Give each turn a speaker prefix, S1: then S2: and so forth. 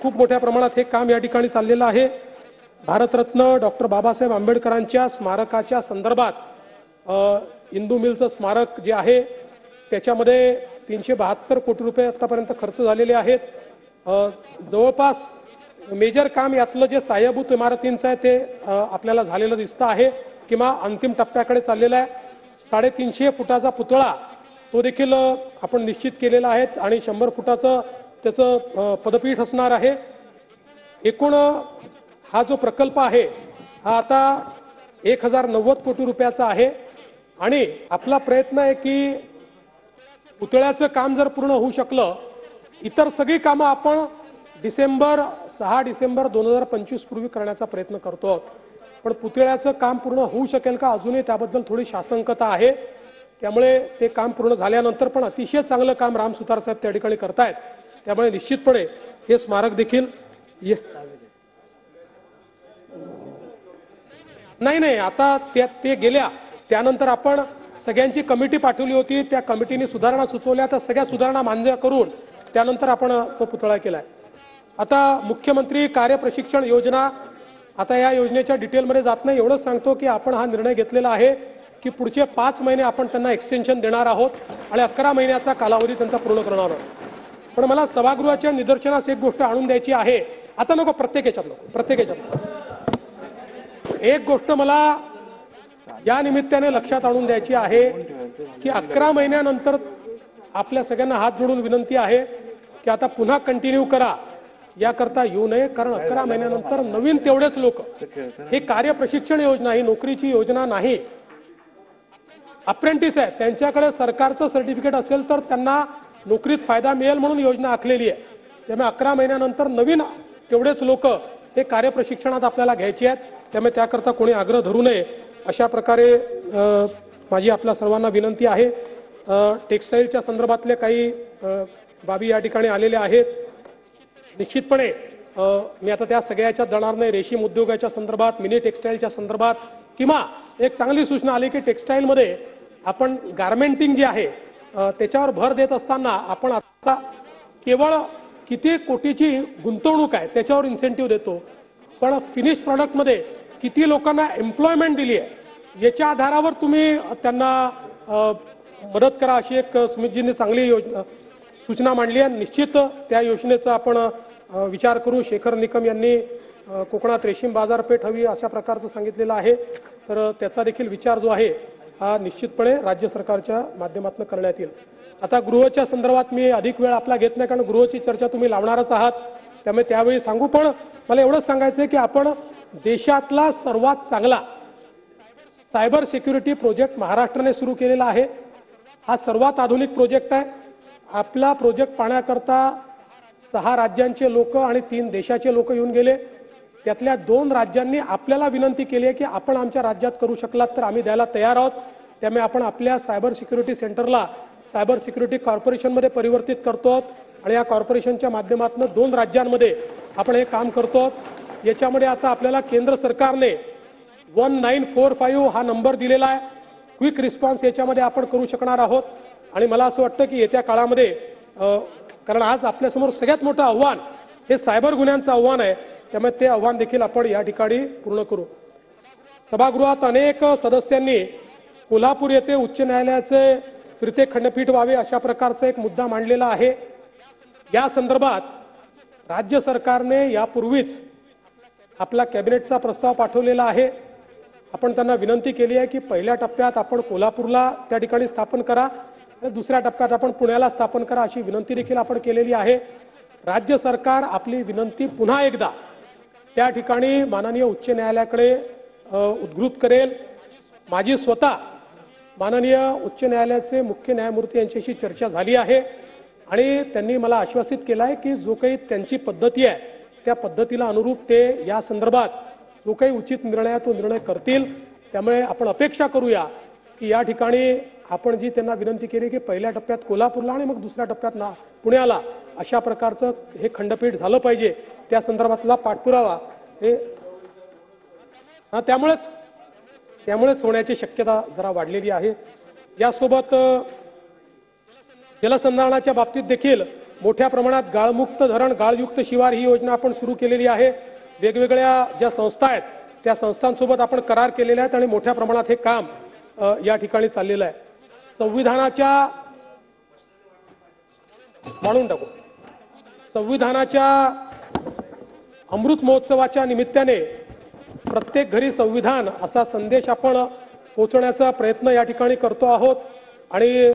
S1: खूप मोठ्या प्रमाणात हे काम या ठिकाणी चाललेलं आहे। भारतरत्न डॉक्टर बाबासाहेब आंबेडकरांच्या स्मारकाच्या संदर्भात इंदू मिलचं स्मारक जे आहे त्याच्यामध्ये 372 कोटी रुपये आतापर्यंत खर्च झालेले आहेत। जवळपास मेजर काम यातलं जे सहाय्यभूत इमारतींचं आहे ते आपल्याला झालेलं दिसतं आहे किंवा अंतिम टप्प्याकडे चाललेला आहे। 350 फुटाचा पुतळा तो देखील आपण निश्चित केलेला आहे आणि 100 फुटाचं त्याचं पदपीठ असणार आहे। एकूण हा जो प्रकल्प आहे हा आता 1090 कोटी रुपयाचा आहे आणि आपला प्रयत्न आहे की पुतळ्याचं काम जर पूर्ण होऊ शकलं इतर सगळी कामं आपण 6 डिसेंबर 2025 पूर्वी करण्याचा प्रयत्न करतो। पण पुतळ्याचं काम पूर्ण होऊ शकेल का अजूनही त्याबद्दल थोडी शासंकता आहे। त्यामुळे ते काम पूर्ण झाल्यानंतर पण अतिशय चांगलं काम राम सुतार साहेब त्या ठिकाणी करतायत। त्यामुळे निश्चितपणे हे स्मारक देखील नाही आता ते गेल्या त्यानंतर आपण सगळ्यांची कमिटी पाठवली होती। त्या कमिटीने सुधारणा सुचवल्या तर सगळ्या सुधारणा मान्य करून त्यानंतर आपण तो पुतळा केलाय। आता मुख्यमंत्री कार्य प्रशिक्षण योजना आता या योजनेच्या डिटेलमध्ये जात नाही, एवढंच सांगतो की आपण हा निर्णय घेतलेला आहे की पुढचे 5 महिने आपण त्यांना एक्सटेन्शन देणार आहोत आणि 11 महिन्याचा कालावधी त्यांचा पूर्ण करणार आहोत। पण मला सभागृहाच्या निदर्शनास एक गोष्ट आणून द्यायची आहे। आता नको प्रत्येक याच्यात एक गोष्ट मला या निमित्ताने लक्षात आणून द्यायची आहे की 11 महिन्यानंतर आपल्या सगळ्यांना हात जोडून विनंती आहे की आता पुन्हा कंटिन्यू करा, याकरता येऊ नये। कारण 11 महिन्यानंतर नवीन तेवढेच लोक, हे कार्य प्रशिक्षण योजना ही नोकरीची योजना नाही, अप्रेंटिस आहे, त्यांच्याकडे सरकारचं सर्टिफिकेट असेल तर त्यांना नोकरीत फायदा मिळेल म्हणून योजना आखलेली आहे। त्यामुळे 11 महिन्यानंतर नवीन तेवढेच लोक हे कार्य प्रशिक्षणात आपल्याला घ्यायचे आहेत। त्यामुळे त्याकरता कोणी आग्रह धरू नये अशा प्रकारे माझी आपल्या सर्वांना विनंती आहे। टेक्सटाईलच्या संदर्भातले काही बाबी या ठिकाणी आलेल्या आहेत। निश्चितपणे मी आता त्या सगळ्याच्यात जाणार नाही। रेशीम उद्योगाच्या संदर्भात, मिनी टेक्सटाईलच्या संदर्भात किंवा एक चांगली सूचना आली की टेक्सटाईलमध्ये आपण गारमेंटिंग जे आहे त्याच्यावर भर देत असताना आपण आता केवळ किती कोटीची गुंतवणूक आहे त्याच्यावर इन्सेंटिव्ह देतो, पण फिनिश प्रॉडक्टमध्ये किती लोकांना एम्प्लॉयमेंट दिली आहे याच्या आधारावर तुम्ही त्यांना मदत करा अशी एक सुमितजींनी चांगली सूचना मांडली आहे। निश्चित त्या योजनेचा आपण विचार करू। शेखर निकम यांनी कोकणात रेशीम बाजारपेठ हवी अशा प्रकारचं सांगितलेलं आहे, तर त्याचा देखील विचार जो आहे हा निश्चितपणे राज्य सरकारच्या माध्यमातून करण्यात येईल। आता गृहच्या संदर्भात मी अधिक वेळ आपला घेत नाही कारण गृहची चर्चा तुम्ही लावणारच आहात, त्यामुळे त्यावेळी सांगू। पण मला एवढंच सांगायचं आहे की आपण देशातला सर्वात चांगला सायबर सिक्युरिटी प्रोजेक्ट महाराष्ट्राने सुरू केलेला आहे। हा सर्वात आधुनिक प्रोजेक्ट आहे। आपला प्रोजेक्ट पाहण्याकरता 6 राज्यांचे लोक आणि 3 देशाचे लोक येऊन गेले। त्यातल्या 2 राज्यांनी आपल्याला विनंती केली आहे की आपण आमच्या राज्यात करू शकलात तर आम्ही द्यायला तयार आहोत। त्यामुळे आपण आपल्या सायबर सिक्युरिटी सेंटरला सायबर सिक्युरिटी कॉर्पोरेशनमध्ये परिवर्तित करतो आणि या कॉर्पोरेशनच्या माध्यमातून 2 राज्यांमध्ये आपण हे काम करतो। याच्यामध्ये आता आपल्याला केंद्र सरकारने 1945 हा नंबर दिलेला आहे। क्विक रिस्पॉन्स याच्यामध्ये आपण करू शकणार आहोत आणि मला असं वाटतं की येत्या काळामध्ये कारण आज आपल्यासमोर सगळ्यात मोठं आव्हान हे सायबर गुन्ह्यांचं आव्हान आहे, त्यामुळे ते आव्हान देखील आपण या ठिकाणी पूर्ण करू। सभागृहात अनेक सदस्यांनी कोल्हापूर येथे उच्च न्यायालयाचे फिरते खंडपीठ व्हावे अशा प्रकारचा एक मुद्दा मांडलेला आहे। या संदर्भात राज्य सरकारने यापूर्वीच आपला कॅबिनेटचा प्रस्ताव पाठवलेला आहे। आपण त्यांना विनंती केली आहे की पहिल्या टप्प्यात आपण कोल्हापूरला त्या ठिकाणी स्थापन करा आणि दुसऱ्या टप्प्यात आपण पुण्याला स्थापन करा अशी विनंती देखील आपण केलेली आहे। राज्य सरकार आपली विनंती पुन्हा एकदा त्या ठिकाणी माननीय उच्च न्यायालयाकडे उद्धृत करेल। माझी स्वतः माननीय उच्च न्यायालयाचे मुख्य न्यायमूर्ती यांच्याशी चर्चा झाली आहे आणि त्यांनी मला आश्वासित केलं आहे की जो काही त्यांची पद्धती आहे त्या पद्धतीला अनुरूप ते या संदर्भात जो काही उचित निर्णय आहे तो निर्णय करतील। त्यामुळे आपण अपेक्षा करूया की या ठिकाणी आपण जी त्यांना विनंती केली की पहिल्या टप्प्यात कोल्हापूरला आणि मग दुसऱ्या टप्प्यात पुण्याला अशा प्रकारचं हे खंडपीठ झालं पाहिजे, त्या संदर्भातला पाठपुरावा हे त्यामुळेच होण्याची शक्यता जरा वाढलेली आहे। यासोबत जलसंधारणाच्या बाबतीत देखील मोठ्या प्रमाणात गाळमुक्त धरण, गाळयुक्त शिवार ही योजना आपण सुरू केलेली आहे। वेगवेगळ्या ज्या संस्था आहेत त्या संस्थांसोबत आपण करार केलेले आहेत आणि मोठ्या प्रमाणात हे काम या ठिकाणी चाललेलं आहे। संविधानाच्या अमृत महोत्सवाच्या निमित्ताने प्रत्येक घरी संविधान असा संदेश आपण पोहोचवण्याचा प्रयत्न या ठिकाणी करतो आहोत आणि